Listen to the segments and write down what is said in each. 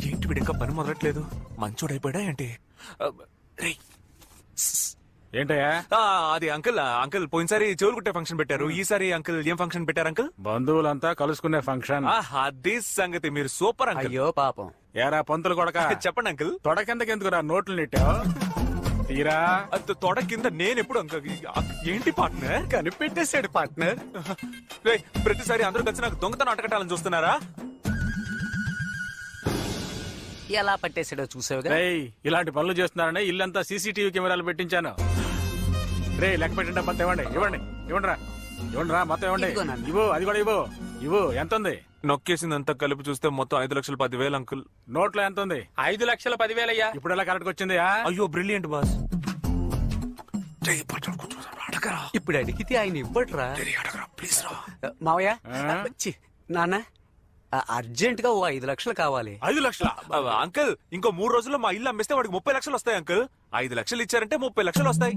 ఏంటి వీడు ఇంకా పని మొదలట్లేదు? మంచోడైపోయాడా ఏంటి? ఏంటయ్యా? అది అంకుల్ పోయినసారి చెవులు కుట్టే ఫంక్షన్ పెట్టారు, ఈసారి అంకుల్ ఏం ఫంక్షన్ పెట్టారు అంకుల్? బంధువులంతా కలుసుకునే ఫంక్షన్. అది సంగతి. మీరు సూపర్ అంకుల్. అయ్యో పాపం. ఏరా పంతులు కొడక, చెప్పండి అంకుల్. తొడ కిందకెందుకురా నోట్లు నెట్టావు? తీరా తొడ కింద నేను ఎప్పుడు అంకుల్? ఏంటి పార్ట్నర్? కనిపెట్టేశాడు పార్ట్నర్. ప్రతిసారి అందరూ కలిసి నాకు దొంగతనం అటకట్టాలని చూస్తున్నారా? ఎలా పట్టేసాడో చూసావుగా. ఇలాంటి పనులు చేస్తున్నారని ఇల్లంతా సీసీటీవీ కెమెరాలు పెట్టించాను. రే లెక్క పెట్టండి, మొత్తం ఇవ్వండి. ఇవ్వండి రా మొత్తం ఇవ్వండి. ఇవ్వు, అది కూడా ఇవ్వు. ఎంత ఉంది? నొక్కేసిందంతా కలిపి చూస్తే మొత్తం 5,10,000 అంకుల్. నోట్లో ఎంత ఉంది? 5,10,000 అయ్యా. ఇప్పుడు ఎలా కరెక్ట్ వచ్చింది? అయ్యో బ్రిలియంట్ బాస్. ఇప్పుడు అడిగితే ఆయన ఇవ్వట్రా. ప్లీజ్ రా మావయ్య. నాన్న అర్జెంట్ గా 5 లక్షలు కావాలి. 5 లక్షల? అంకుల్ ఇంకో 3 రోజుల్లో మా ఇల్లు అమ్మేస్తే వాడికి 30 లక్షలు వస్తాయి అంకుల్. 5 లక్షలు ఇచ్చారంటే 30 లక్షలు వస్తాయి.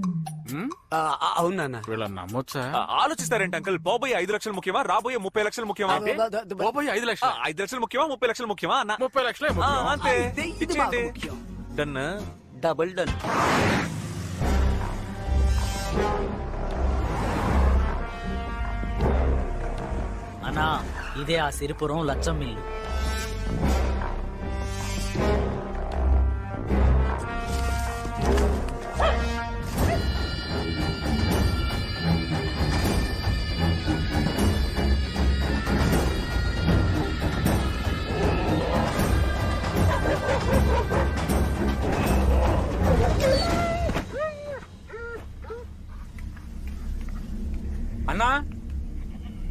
అవునా? వీళ్ళని నమ్మొచ్చా? ఆలోచిస్తారేంటి అంకుల్? పోబోయే 5 లక్షలు ముఖ్యమా, రాబోయే 30 లక్షలు ముఖ్యమా? పోబోయే 5 లక్షలు. 5 లక్షలు ముఖ్యమా, 30 లక్షలు ముఖ్యమా అన్న? 30 లక్షలే అంతే. డన్. Double done. అన్నా ఇదే ఆ సిరిపురం లచ్చం మిల్లు.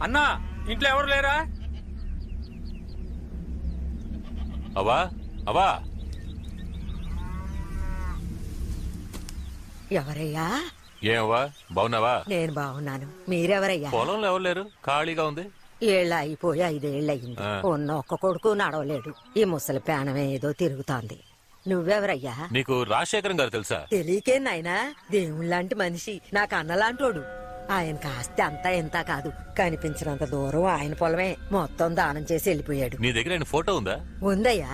అన్నా ఇంట్లో ఎవరు లేరా? అవా ఎవరయ్యా? ఏమవ్వా బాగున్నావా? నేను బాగున్నాను. మీరెవరయ్యా? పొలంలో ఎవరు లేరు, ఖాళీగా ఉంది. ఏళ్ళ అయిపోయి 5 ఏళ్ళయింది. ఉన్న ఒక్క కొడుకు నడవలేడు. ఈ ముసలి ప్రాణం ఏదో తిరుగుతోంది. నువ్వెవరయ్యా? నీకు రాజశేఖరం గారు తెలుసా? తెలియకే నాయనా, దేవుళ్ళంటి మనిషి, నాకు అన్నలాంటోడు. ఆయన కాస్త అంతా ఎంత కాదు, కనిపించినంత దూరం ఆయన పొలమే. మొత్తం దానం చేసి వెళ్ళిపోయాడు. నీ దగ్గర ఆయన ఫోటో ఉందా? ఉందయ్యా.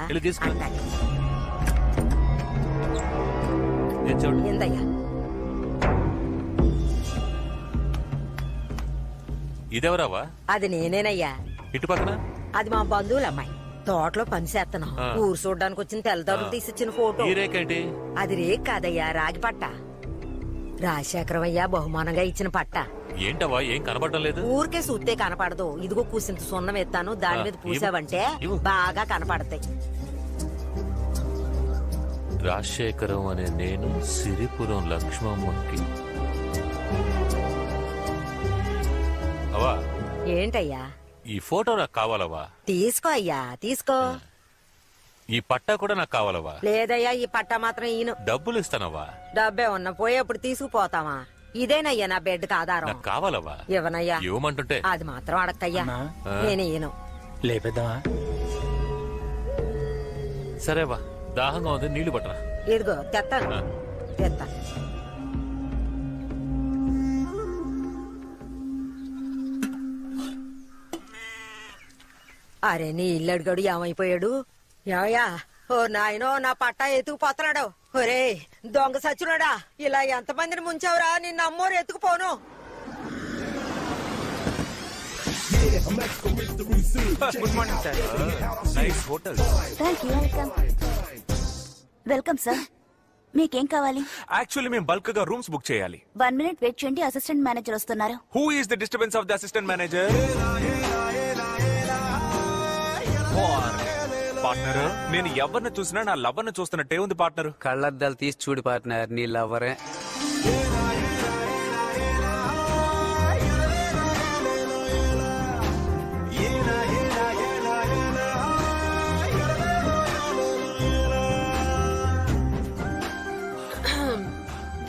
ఏందయ్యా? ఇదెవరావా? అది నేనేనయ్యా. ఇటు పక్కన అది మా బంధువుల అమ్మాయి. తోటలో పని చేస్తున్నాం. ఊరు చూడడానికి వచ్చిన తెల్లదారులు తీసిచ్చిన ఫోటో. అది రేక్ కాదయ్యా, రాగి పట్ట. రాజశేఖరం అయ్యా బహుమానంగా ఇచ్చిన పట్ట. ఏంటవా ఏం కనపడడం లేదు? ఊరికే చూస్తే కనపడదు. ఇదిగో కూసింత సున్నం ఎత్తాను, దాని మీద పూసావంటే బాగా కనపడతాయి. రాజశేఖరం అనే నేను సిరిపురం లక్ష్మమ్మకి. అవా ఏంటయ్యా? ఈ ఫోటో నాకు కావాలవా? తీసుకో అయ్యా, తీసుకో. ఈ పట్టా కూడా నాకు కావాలవా? లేదయ్యా, ఈ పట్టా మాత్రం ఈయన. డబ్బులు ఇస్తానవా? డబ్బే ఉన్న పోయేప్పుడు తీసుకుపోతావా? ఇదేనయ్యా నా బెడ్కి ఆధారం. నాకు కావాలవా? ఇవ్వనయ్యా. ఇవ్వమంటుంటే అది మాత్రం అడక్కయ్యా, నేను ఈయను. లేపేద్దామా? సరేవా, దాహంగా ఉంది, నీళ్లు పట్టరా. ఇదిగో తెత్తాను, తెత్తా. అరే నీ ఇల్లు అడిగాడు ఏమైపోయాడు? ఏమయ్యా? ఓ నాయనో, నా పట్టా ఎత్తుకుపోతున్నాడు. ఒరే దొంగ సచ్చునాడా, ఇలా ఎంతమందిని ముంచావురా? నిన్ను అమ్మోరు ఎత్తుకుపోను. Good morning sir. Nice hotel. Welcome sir. మీకేం కావాలి? యాక్చువల్లీ మేము బల్క్ గా రూమ్స్ బుక్ చేయాలి. 1 మినిట్ వెయిట్ చేయండి, అసిస్టెంట్ మేనేజర్ వస్తున్నారు. Who is the disturbance of the assistant manager? Partner, నేను ఎవరిని చూసినా నా లవర్ ని చూస్తున్నట్టే ఉంది పార్ట్నర్. కళ్ళద్దాలు తీసి చూడు పార్ట్నర్, నీ లవరే.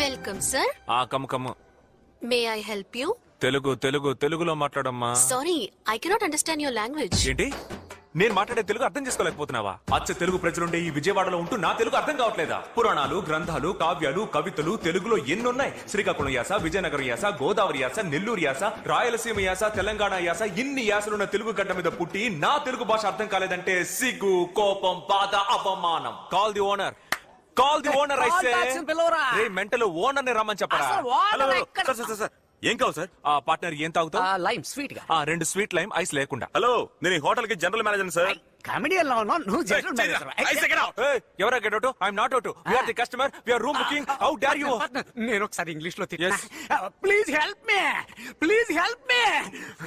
Welcome sir. Come come. May I help you? తెలుగులో మాట్లాడమ్మా. Sorry, I cannot understand your language. ఏంటి? నేను మాట్లాడే తెలుగు అర్థం చేసుకోలేకపోతున్నావా? అచ్చ తెలుగు ప్రజలుండే ఈ విజయవాడలో ఉంటూ నా తెలుగు అర్థం కావట్లేదా? పురాణాలు, గ్రంథాలు, కావ్యాలు, కవితలు తెలుగులో ఎన్నున్నాయి. శ్రీకాకుళం యాస, విజయనగరం యాస, గోదావరి యాస, నెల్లూరు యాస, రాయలసీమ యాస, తెలంగాణ యాస, ఇన్ని యాసలున్న తెలుగు గడ్డ మీద పుట్టి నా తెలుగు భాష అర్థం కాలేదంటే సిగ్గు, కోపం, బాధ, అవమానం. Call the owner, call the owner. అయితే మెంటల్ ఓనర్ ని రమ్మని చెప్పరా? హలో సార్ ఏం కావాలి సార్? పార్ట్నర్ ఏం తాగుతావు? లైమ్ స్వీట్ గా 2 స్వీట్ లైమ్, ఐస్ లేకుండా. హలో నేను ఈ హోటల్ కి జనరల్ మేనేజర్ సార్. కామెడియన్ లో ఉన్నావు నువ్వు జనరల్ మేనేజర్. ఎవరా get out? I'm not out. We are the customer, we are room booking. How dare you? నేను ఒకసారి ఇంగ్లీష్ లో Yes. Please help me, please help me.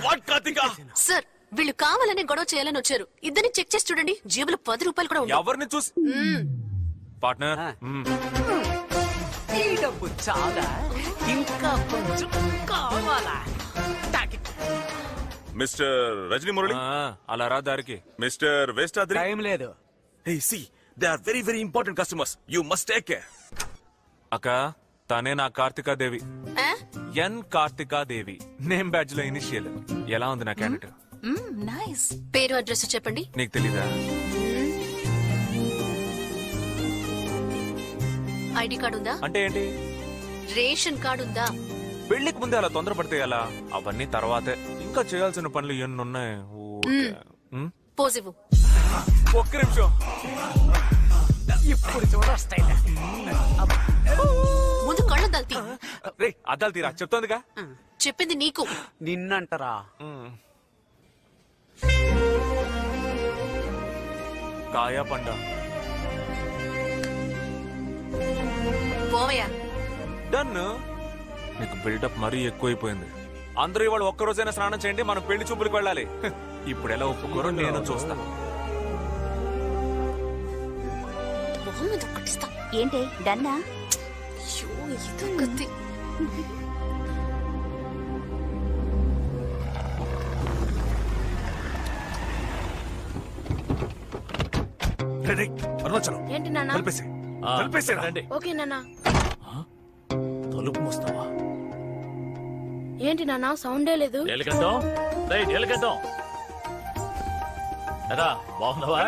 What Karthika? Sir వీళ్ళు కావాలని గొడవ చేయాలని వచ్చారు. ఇద్దరిని చెక్ చేసి చూడండి, జేబులో 10 రూపాయలు కూడా ఉన్నాయి. ఎవరిని చూసి? పార్ట్నర్ ఈ డబ్బు చాలా, ఇంకా కొంచెం కావాలా? మిస్టర్ రజనీ మురళి, అలా రా దారికి. మిస్టర్ వేస్టాద్రి. టైం లేదు. Hey, see, they are very, very important customers. You must take care. అక్క తనే నా కార్తికాదేవి, ఎన్ కార్తికాదేవి. నేమ్ బ్యాడ్జ్ లో ఇనిషియల్. ఎలా ఉంది నా క్యాండిడేట్? నైస్. పేరు అడ్రస్ చెప్పండి. నీకు తెలీదా? ఐడి కార్డు ఉందా? అంటే ఏంటి? రేషన్ కార్డు ఉందా? పెళ్లికి ముందే అలా తొందరపడితే ఎలా? అవన్నీ తర్వాతే. ఇంకా చేయాల్సిన పనులు ఎన్ని ఉన్నాయి. పోజివ్. ఒక్క నిమిషం. ఇప్పుడు చూడొస్తాయి. ముందు కళ్ళు దల్తీ. రే అద్దాలు తీరా, చెప్తోందిగా. చెప్పింది నీకు. నిన్నంటారా? కాయా పండ. పోవయ్యా. డన్. నీకు బిల్డప్ మరీ ఎక్కువైపోయింది. అందరూ ఇవాళ ఒక్కరోజైనా స్నానం చేయండి, మనం పెళ్లి చూపులకు వెళ్ళాలి. ఇప్పుడు ఎలా ఒప్పుకోరో నేను చూస్తా. మొహం మీద ఒక్కటిస్తా. ఏంటి డన్నా? అయ్యో ఇదో కత్తి. అరుణాచలం ఏంటి నాన్న? రండి. ఓకే నాన్న. తలుపు మూస్తావా? ఏంటి నాన్న సౌండే లేదు? బాగున్నావా?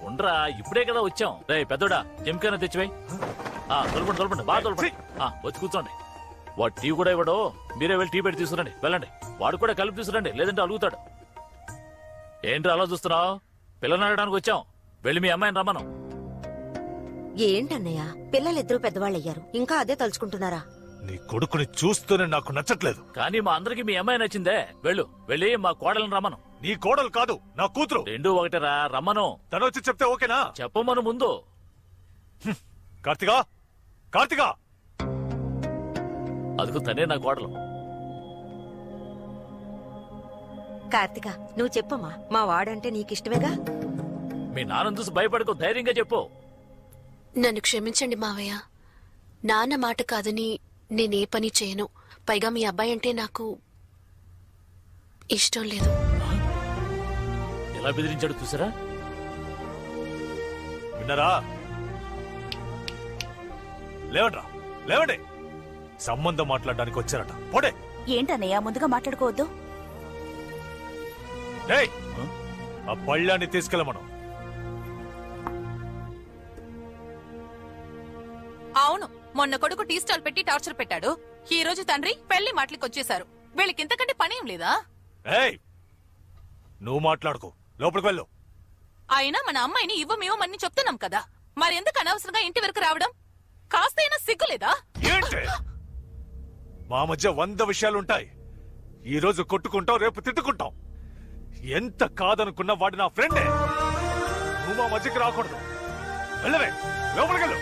ఉండరా, ఇప్పుడే కదా వచ్చాం. రే పెద్దోడా, చెంకైనా తెచ్చివై. తొలపండి బాగా తొలపండి. వచ్చి కూర్చోండి. వాడు టీ కూడా ఇవ్వడు, మీరే వెళ్ళి టీ పెట్టి తీసుకురండి. వెళ్ళండి. వాడు కూడా కలిపి తీసుకురండి, లేదంటే అలుగుతాడు. ఏంటి అలా చూస్తున్నావు? పిల్లలు అడగడానికి వచ్చాం. వెళ్ళి మీ అమ్మాయిని రమ్మను. ఏంటన్నయ్య, పిల్లలిద్దరూ పెద్దవాళ్ళయ్యారు, ఇంకా అదే తలుచుకుంటున్నారా? నీ కొడుకుని చూస్తూనే నాకు నచ్చట్లేదు. కానీ మా అందరికి మీ అమ్మాయి నచ్చిందే. వెళ్ళి మా కోడలను రమ్మను. నీ కోడలు కాదు, నా కూతురు. రెండూ ఒకటేరా, రమ్మను. తను వచ్చి చెప్తే ఓకేనా? చెప్పమను ముందు. కార్తికా, కార్తికా, అదుకు తనే నా కోడలు. కార్తిక, నువ్వు చెప్పమ్మా. మా వాడంటే నీకిష్టమేగా? మీ నాన్న చూసి భయపడకు, ధైర్యంగా చెప్పు. నన్ను క్షమించండి మావయ్య. నాన్న మాట కాదని నేనే పని చేయను. పైగా మీ అబ్బాయి అంటే నాకు ఇష్టం లేదు. ఎలా బెదిరించాడు చూసారా? విన్నారా? లేవండ్రా, లేవండి. సంబంధం మాట్లాడడానికి వచ్చారట. పోడే. ఏంటన్నయ్య ముందుగా మాట్లాడుకోవద్దు. ఆ పళ్ళాన్ని తీసుకెళ్ళమను. అవును, మొన్న కొడుకు టీ స్టాల్ పెట్టి టార్చర్ పెట్టాడు. ఈ రోజు తండ్రి పెళ్లి మాటలకి వచ్చేసారు. వీళ్ళకి ఇంతకంటే పని ఏం లేదా? నువ్వు మాట్లాడుకో, లోపలికి వెళ్ళు. అయినా మన అమ్మాయిని ఇవ్వమేమని చెప్తున్నాం కదా, మరెందుకు అనవసరంగా ఇంటి వరకు రావడం? కాస్తైనా సిగ్గులేదా? ఏంటి? మా మధ్య 100 విషయాలుంటాయి. ఈ రోజు కొట్టుకుంటాం, రేపు తిట్టుకుంటాం. ఎంత కాదనుకున్నా వాడు నా ఫ్రెండే. నువ్వు మా మధ్యకి రాకూడదు. వెళ్ళవే, లోపలికి వెళ్ళు.